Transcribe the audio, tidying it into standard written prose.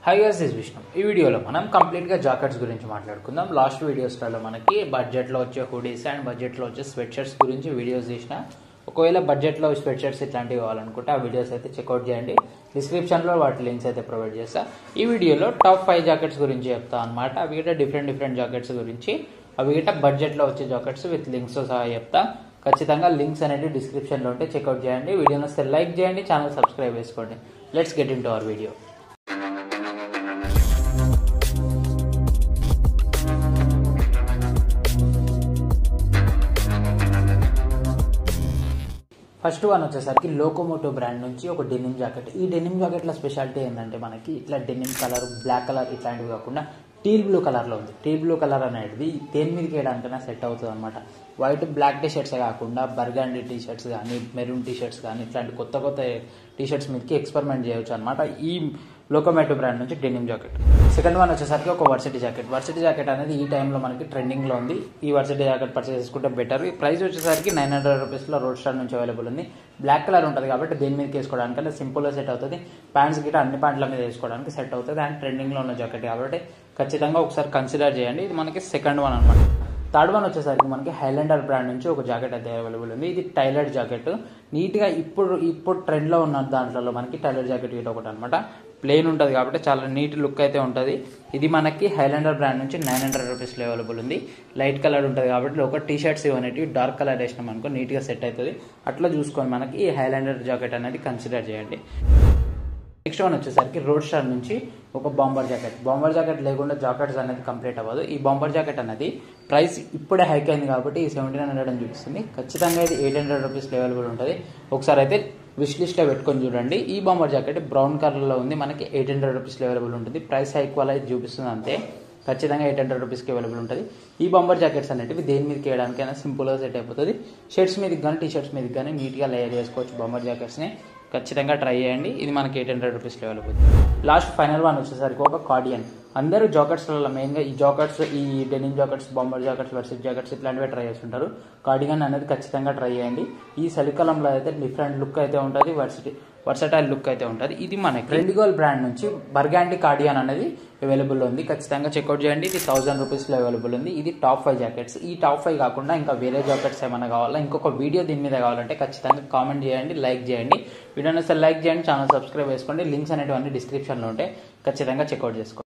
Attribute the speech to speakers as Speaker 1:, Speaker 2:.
Speaker 1: Hi guys, this Vishnu. ఈ వీడియోలో మనం కంప్లీట్గా జాకెట్స్ గురించి మాట్లాడుకుందాం. లాస్ట్ వీడియోస్లలో మనకి బడ్జెట్లో వచ్చే హుడీస్ అండ్ బడ్జెట్లో వచ్చే స్వెట్ షర్ట్స్ గురించి వీడియోస్ చేసిన. ఒకవేళ బడ్జెట్లో స్వెట్ షర్ట్స్ ఇట్లాంటివి కావాలనుకుంటే ఆ వీడియోస్ అయితే చెక్అవుట్ చేయండి. డిస్క్రిప్షన్లో వాటి లింక్స్ అయితే ప్రొవైడ్ చేస్తా. ఈ వీడియోలో టాప్ 5 జాకెట్స్ గురించి చెప్తా అనమాట. అవి గిట్ట డిఫరెంట్ జాకెట్స్ గురించి, అవి గిట్ట బడ్జెట్లో వచ్చే జాకెట్స్ విత్ లింక్స్తో సహా చెప్తా. ఖచ్చితంగా లింక్స్ అనేది డిస్క్రిప్షన్లో ఉంటే చెక్అవుట్ చేయండి. వీడియోని వస్తే లైక్ చేయండి, ఛానల్ సబ్స్క్రైబ్ చేసుకోండి. Let's get in to our video. First one వచ్చేసరికి లోకోమోటివ్ బ్రాండ్ నుంచి ఒక డెనిమ్ జాకెట్. ఈ డెనిమ్ జాకెట్ల స్పెషాలిటీ ఏంటంటే మనకి ఇట్లా డెనిమ్ కలర్, బ్లాక్ కలర్ ఇట్లాంటివి కాకుండా టీల్ బ్లూ కలర్లో ఉంది. టీల్ బ్లూ కలర్ అనేది దేని మీదకి వేయడానికైనా సెట్ అవుతుంది అనమాట. వైట్ బ్లాక్ టీ షర్ట్సే కాకుండా బర్గండీ టీ షర్ట్స్ కానీ, మెరూన్ టీ షర్ట్స్ కానీ ఇట్లాంటి కొత్త టీ షర్ట్స్ మీదకి ఎక్స్పెరిమెంట్ చేయొచ్చు అనమాట ఈ లోకోమోటివ్ బ్రాండ్ నుంచి డెనిమ్ జాకెట్. సెకండ్ వన్ వచ్చేసరికి ఒక వర్సిటీ జాకెట్. వర్సిటీ జాకెట్ అనేది ఈ టైంలో మనకి ట్రెండింగ్లో ఉంది. ఈ వర్సిటీ జాకెట్ పర్చేస్ చేసుకుంటే బెటర్. ఈ ప్రైస్ వచ్చేసరికి 900 రూపీస్లో రోడ్ స్టార్ నుంచి అవైలబుల్ ఉంది. బ్లాక్ కలర్ ఉంటుంది కాబట్టి దేని మీదకి వేసుకోవడానికి సింపుల్గా సెట్ అవుతుంది. ప్యాంట్స్ గిట్ట అన్ని ప్యాంట్ల మీద వేసుకోవడానికి సెట్ అవుతుంది. అండ్ ట్రెండింగ్లో ఉన్న జాకెట్ కాబట్టి ఖచ్చితంగా ఒకసారి కన్సిడర్ చేయండి. ఇది మనకి సెకండ్ వన్ అనమాట. థర్డ్ వన్ వచ్చేసరికి మనకి హైలాండర్ బ్రాండ్ నుంచి ఒక జాకెట్ అయితే అవైలబుల్ ఉంది. ఇది టైలర్డ్ జాకెట్. నీట్గా ఇప్పుడు ట్రెండ్లో ఉన్న దాంట్లో మనకి టైలర్డ్ జాకెట్ ఇటు ఒకటి అనమాట. ప్లెయిన్ ఉంటుంది కాబట్టి చాలా నీట్ లుక్ అయితే ఉంటుంది. ఇది మనకి హైలాండర్ బ్రాండ్ నుంచి 900 రూపీస్లో అవైలబుల్ ఉంది. లైట్ కలర్ ఉంటుంది కాబట్టి ఒక టీ షర్ట్స్ ఇవన్నీ డార్క్ కలర్ వేసినాం అనుకో నీట్గా సెట్ అవుతుంది. అట్లా చూసుకొని మనకి ఈ హైలాండర్ జాకెట్ అనేది కన్సిడర్ చేయండి. నెక్స్ట్ వన్ వచ్చేసరికి రోడ్ స్టార్ నుంచి ఒక బాంబర్ జాకెట్. బాంబర్ జాకెట్ లేకుండా జాకెట్స్ అనేది కంప్లీట్ అవ్వదు. ఈ బాంబర్ జాకెట్ అనేది ప్రైస్ ఇప్పుడే హైక్ అయింది కాబట్టి 1700 అని చూపిస్తుంది. ఖచ్చితంగా ఇది 800 రూపీస్లో అవైలబుల్ ఉంటుంది. ఒకసారి అయితే విష్ లిస్ట్లో పెట్టుకొని చూడండి. ఈ బాంబర్ జాకెట్ బ్రౌన్ కలర్లో ఉంది. మనకి 800 రూపీస్లో అవైలబుల్ ఉంటుంది. ప్రైస్ హైక్ వల్ల ఇది చూపిస్తుంది అంతే. ఖచ్చితంగా 800 రూపీస్కి అవైలబుల్ ఉంటుంది. ఈ బాంబర్ జాకెట్స్ అనేటివి దేని మీదకి వేయడానికైనా సింపుల్గా సెట్ అయిపోతుంది. షర్ట్స్ మీదకి కానీ టీ షర్ట్స్ మీదకి కానీ నీట్గా లేయర్ చేసుకోవచ్చు బాంబర్ జాకెట్స్ని. ఖచ్చితంగా ట్రై చేయండి. ఇది మనకి 800 రూపీస్లో అవైలబుల్. లాస్ట్ ఫైనల్ వన్ వచ్చేసరికి ఒక కార్డియన్. అందరూ జాకెట్స్లలో మెయిన్గా ఈ జాకెట్స్, ఈ denim jackets, bomber jackets, varsity jackets ఇట్లాంటివే ట్రై చేస్తుంటారు. కార్డిగన్ అనేది ఖచ్చితంగా ట్రై చేయండి. ఈ చలికాలంలో అయితే డిఫరెంట్ లుక్ అయితే ఉంటుంది, వర్సటైల్ లుక్ అయితే ఉంటుంది. ఇది మనకి ట్రెండిగోల్ బ్రాండ్ నుంచి బర్గాండీ కార్డియన్ అనేది అవైలబుల్ ఉంది. ఖచ్చితంగా చెక్అవుట్ చేయండి. ఇది 1000 రూపీస్లో అవైలబుల్ ఉంది. ఇది టాప్ 5 జాకెట్స్. ఈ టాప్ 5 కాకుండా ఇంకా వేరే జాకెట్స్ ఏమైనా కావాలా, ఇంకొక వీడియో దీని మీద కావాలంటే ఖచ్చితంగా కామెంట్ చేయండి, లైక్ చేయండి. వీడియోని అసలు లైక్ చేయండి, ఛానల్ సబ్స్క్రైబ్ చేసుకోండి. లింక్స్ అనేటివన్నీ డిస్క్రిప్షన్లో ఉంటాయి. ఖచ్చితంగా చెక్అవుట్ చేసుకోండి.